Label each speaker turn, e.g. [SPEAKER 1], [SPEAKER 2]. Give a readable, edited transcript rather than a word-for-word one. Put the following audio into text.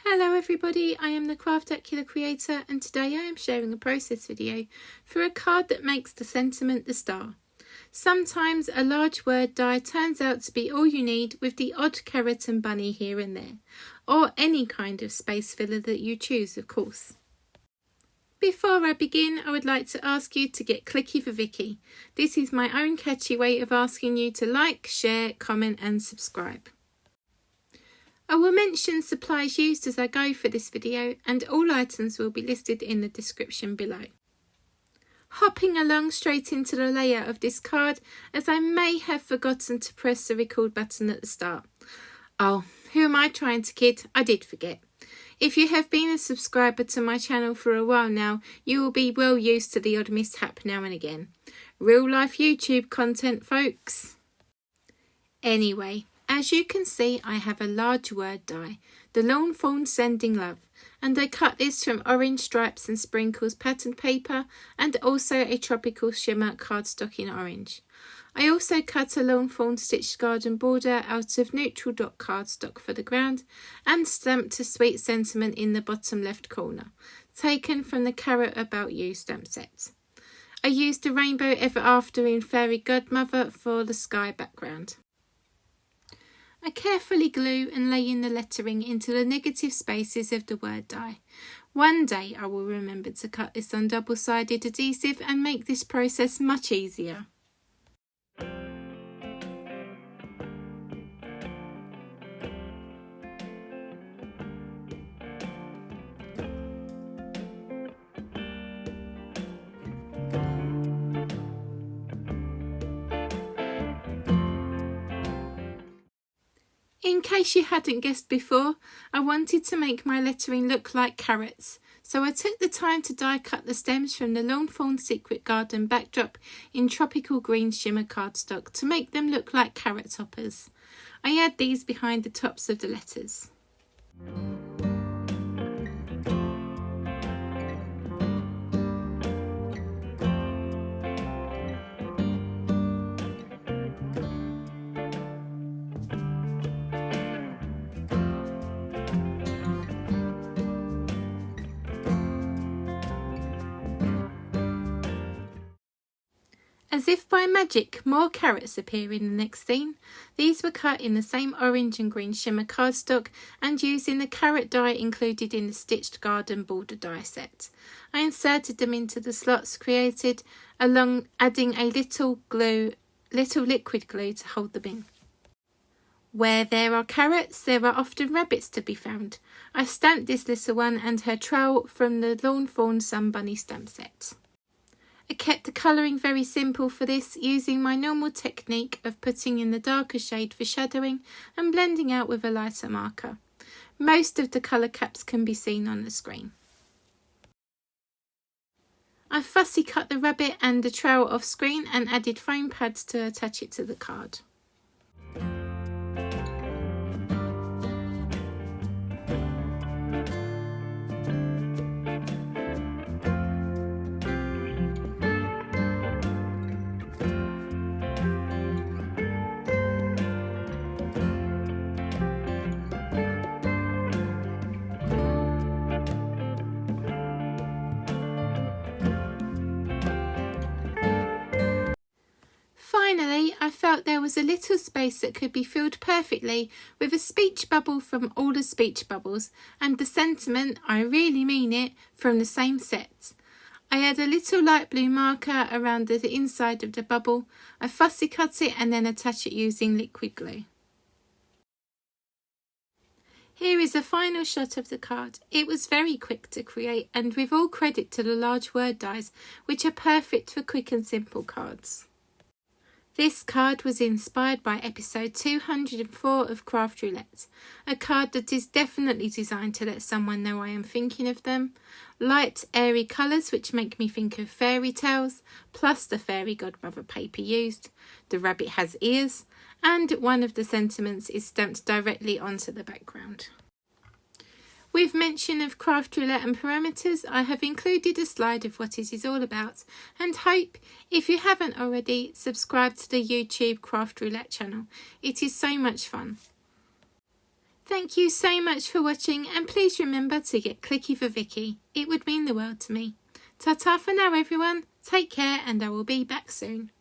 [SPEAKER 1] Hello everybody, I am the Craftacular creator and today I am sharing a process video for a card that makes the sentiment the star. Sometimes a large word die turns out to be all you need with the odd carrot and bunny here and there, or any kind of space filler that you choose of course. Before I begin, I would like to ask you to get clicky for Vicki. This is my own catchy way of asking you to like, share, comment and subscribe. I will mention supplies used as I go for this video and all items will be listed in the description below. Hopping along straight into the layout of this card, as I may have forgotten to press the record button at the start. Oh, who am I trying to kid? I did forget. If you have been a subscriber to my channel for a while now, you will be well used to the odd mishap now and again. Real life YouTube content, folks. Anyway, as you can see, I have a large word die, the Lawn Fawn Sending Love, and I cut this from orange stripes and sprinkles patterned paper and also a tropical shimmer cardstock in orange. I also cut a Lawn Fawn stitched garden border out of neutral dot cardstock for the ground and stamped a sweet sentiment in the bottom left corner, taken from the Carrot About You stamp set. I used the Rainbow Ever After in Fairy Godmother for the sky background. I carefully glue and lay in the lettering into the negative spaces of the word die. One day I will remember to cut this on double-sided adhesive and make this process much easier. In case you hadn't guessed before, I wanted to make my lettering look like carrots, so I took the time to die cut the stems from the Lawn Fawn Secret Garden backdrop in tropical green shimmer cardstock to make them look like carrot toppers. I add these behind the tops of the letters. As if by magic, more carrots appear in the next scene. These were cut in the same orange and green shimmer cardstock and using the carrot die included in the stitched garden border die set. I inserted them into the slots created, along adding a little liquid glue to hold them in. Where there are carrots, there are often rabbits to be found. I stamped this little one and her trowel from the Lawn Fawn Sun Bunny stamp set. I kept the colouring very simple for this, using my normal technique of putting in the darker shade for shadowing and blending out with a lighter marker. Most of the colour caps can be seen on the screen. I fussy cut the rabbit and the trowel off screen and added foam pads to attach it to the card. Finally, I felt there was a little space that could be filled perfectly with a speech bubble from all the speech bubbles and the sentiment, I really mean it, from the same set. I add a little light blue marker around the inside of the bubble. I fussy cut it and then attach it using liquid glue. Here is a final shot of the card. It was very quick to create and with all credit to the large word dies, which are perfect for quick and simple cards. This card was inspired by episode 204 of Craft Roulette, a card that is definitely designed to let someone know I am thinking of them. Light, airy colours which make me think of fairy tales, plus the fairy godmother paper used. The rabbit has ears, and one of the sentiments is stamped directly onto the background. With mention of Craft Roulette and parameters, I have included a slide of what it is all about and hope, if you haven't already, subscribe to the YouTube Craft Roulette channel. It is so much fun. Thank you so much for watching, and please remember to get clicky for Vicky. It would mean the world to me. Ta-ta for now everyone. Take care, and I will be back soon.